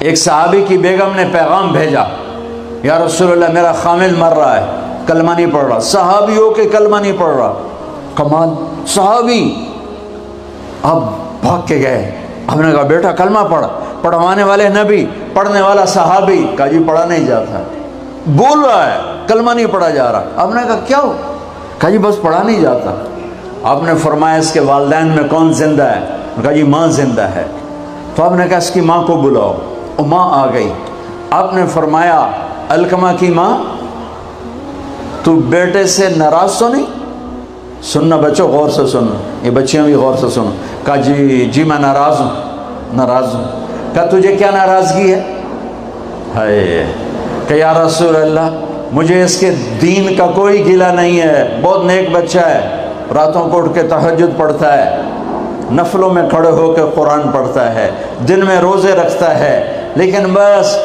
ایک صحابی کی بیگم نے پیغام بھیجا، یا رسول اللہ میرا خامل مر رہا ہے، کلمہ نہیں پڑھ رہا۔ صحابی ہو کے کلمہ نہیں پڑھ رہا، کمال، صحابی۔ اب بھاگ کے گئے، ہم نے کہا بیٹا کلمہ پڑھ، پڑھوانے والے نبی، پڑھنے والا صحابی۔ کہا جی پڑھا نہیں جاتا، بول رہا ہے کلمہ نہیں پڑھا جا رہا۔ ہم نے کہا کیا ہو؟ کہا جی بس پڑھا نہیں جاتا۔ آپ نے فرمایا اس کے والدین میں کون زندہ ہے؟ کہا جی ماں زندہ ہے۔ تو آپ نے کہا اس کی ماں کو بلاؤ، وہ ماں آ گئی۔ آپ نے فرمایا علقمہ کی ماں تو بیٹے سے ناراض تو نہیں؟ سننا بچوں، غور سے سننا، یہ بچیاں بھی غور سے سنو۔ کہا جی میں ناراض ہوں۔ کہا تجھے کیا ناراضگی ہے؟ ہائے، کہ یا رسول اللہ مجھے اس کے دین کا کوئی گلہ نہیں ہے، بہت نیک بچہ ہے، راتوں کو اٹھ کے تہجد پڑھتا ہے، نفلوں میں کھڑے ہو کے قرآن پڑھتا ہے، دن میں روزے رکھتا ہے، لیکن بس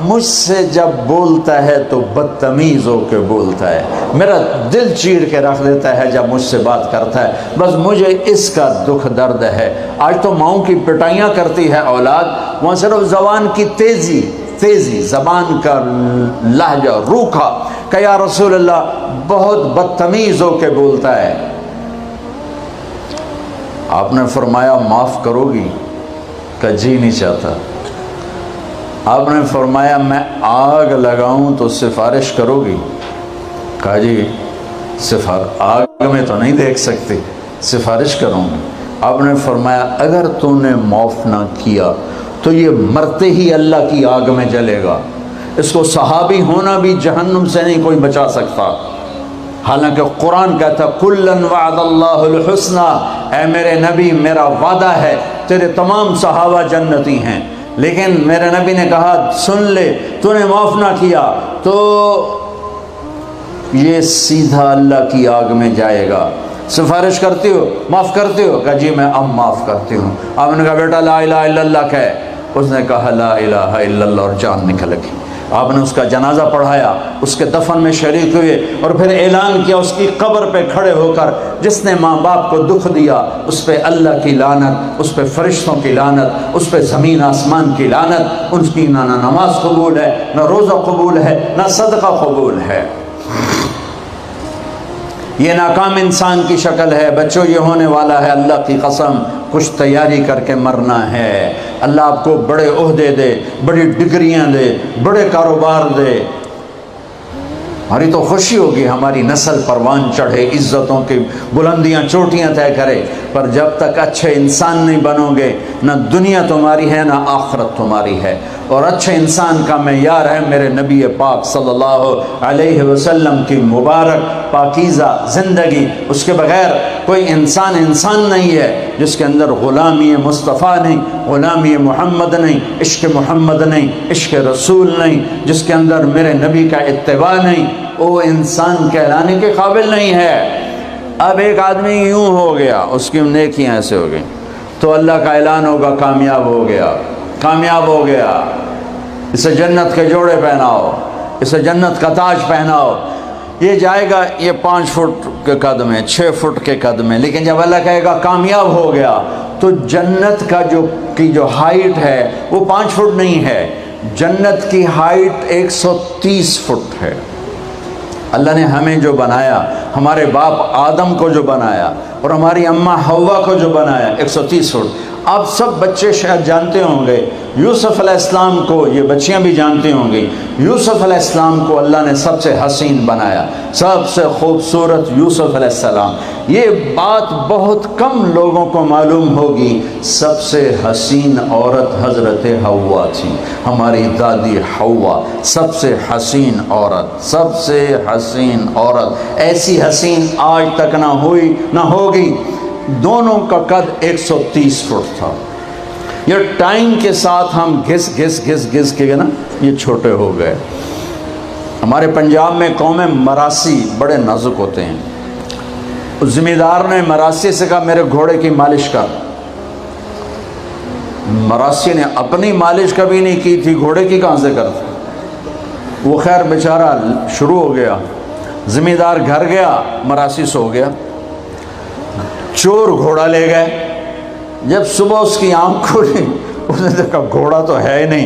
مجھ سے جب بولتا ہے تو بدتمیز ہو کے بولتا ہے، میرا دل چیر کے رکھ دیتا ہے جب مجھ سے بات کرتا ہے، بس مجھے اس کا دکھ درد ہے۔ آج تو ماؤں کی پٹائیاں کرتی ہے اولاد، وہاں صرف زبان کی تیزی، زبان کا لہجہ روکھا، کہ یا رسول اللہ بہت بدتمیز ہو کے بولتا ہے۔ آپ نے فرمایا معاف کرو گی؟ کہ جی نہیں چاہتا۔ آپ نے فرمایا میں آگ لگاؤں تو سفارش کرو گی؟ کہا جی آگ میں تو نہیں دیکھ سکتی، سفارش کروں گی۔ آپ نے فرمایا اگر تو نے معاف نہ کیا تو یہ مرتے ہی اللہ کی آگ میں جلے گا، اس کو صحابی ہونا بھی جہنم سے نہیں کوئی بچا سکتا۔ حالانکہ قرآن کہتا کُلًّا وعد اللہ الحسنى، اے میرے نبی میرا وعدہ ہے تیرے تمام صحابہ جنتی ہیں، لیکن میرے نبی نے کہا سن لے، تو نے معاف نہ کیا تو یہ سیدھا اللہ کی آگ میں جائے گا۔ سفارش کرتی ہو، معاف کرتے ہو؟ کہا جی میں اب معاف کرتی ہوں۔ آپ نے کہا بیٹا لا الہ الا اللہ کہہ۔ اس نے کہا لا الہ الا اللہ اور جان نکل گئی۔ آپ نے اس کا جنازہ پڑھایا، اس کے دفن میں شریک ہوئے، اور پھر اعلان کیا اس کی قبر پہ کھڑے ہو کر جس نے ماں باپ کو دکھ دیا اس پہ اللہ کی لعنت، اس پہ فرشتوں کی لعنت، اس پہ زمین آسمان کی لعنت، ان کی نہ نماز قبول ہے، نہ روزہ قبول ہے، نہ صدقہ قبول ہے۔ یہ ناکام انسان کی شکل ہے۔ بچوں یہ ہونے والا ہے، اللہ کی قسم کچھ تیاری کر کے مرنا ہے۔ اللہ آپ کو بڑے عہدے دے، بڑی ڈگریاں دے، بڑے کاروبار دے، ہماری تو خوشی ہوگی، ہماری نسل پروان چڑھے، عزتوں کی بلندیاں چوٹیاں طے کرے، پر جب تک اچھے انسان نہیں بنو گے نہ دنیا تمہاری ہے نہ آخرت تمہاری ہے۔ اور اچھے انسان کا معیار ہے میرے نبی پاک صلی اللہ علیہ وسلم کی مبارک پاکیزہ زندگی۔ اس کے بغیر کوئی انسان نہیں ہے جس کے اندر غلامی مصطفیٰ نہیں، غلامی محمد نہیں، عشق محمد نہیں، عشق رسول نہیں، جس کے اندر میرے نبی کا اتباع نہیں، وہ انسان کہلانے کے قابل نہیں ہے۔ اب ایک آدمی یوں ہو گیا، اس کی نیکیاں ایسے ہو گئیں تو اللہ کا اعلان ہوگا کامیاب ہو گیا، کامیاب ہو گیا، اسے جنت کے جوڑے پہناؤ، اسے جنت کا تاج پہناؤ۔ یہ جائے گا، یہ 5 فٹ کے قد میں، 6 فٹ کے قد میں، لیکن جب اللہ کہے گا کامیاب ہو گیا تو جنت کا جو ہائٹ ہے وہ 5 فٹ نہیں ہے، جنت کی ہائٹ 130 فٹ ہے۔ اللہ نے ہمیں جو بنایا، ہمارے باپ آدم کو جو بنایا اور ہماری اماں حوا کو جو بنایا، 130 فٹ۔ آپ سب بچے شاید جانتے ہوں گے یوسف علیہ السلام کو، یہ بچیاں بھی جانتی ہوں گی، یوسف علیہ السلام کو اللہ نے سب سے حسین بنایا، سب سے خوبصورت یوسف علیہ السلام۔ یہ بات بہت کم لوگوں کو معلوم ہوگی، سب سے حسین عورت حضرت حوا تھی، ہماری دادی حوا، سب سے حسین عورت، سب سے حسین عورت، ایسی حسین آج تک نہ ہوئی نہ ہوگی۔ دونوں کا قد 130 فٹ تھا۔ یہ ٹائم کے ساتھ ہم گھس کے نا یہ چھوٹے ہو گئے۔ ہمارے پنجاب میں قوم مراسی بڑے نازک ہوتے ہیں۔ اس ذمہ دار نے مراسی سے کہا میرے گھوڑے کی مالش کر۔ مراسی نے اپنی مالش کبھی نہیں کی تھی، گھوڑے کی کہاں سے کرتا؟ وہ خیر بیچارہ شروع ہو گیا، ذمہ دار گھر گیا، مراسی سو گیا، چور گھوڑا لے گئے۔ جب صبح اس کی آنکھ کھلی اس نے دیکھا گھوڑا تو ہے ہی نہیں۔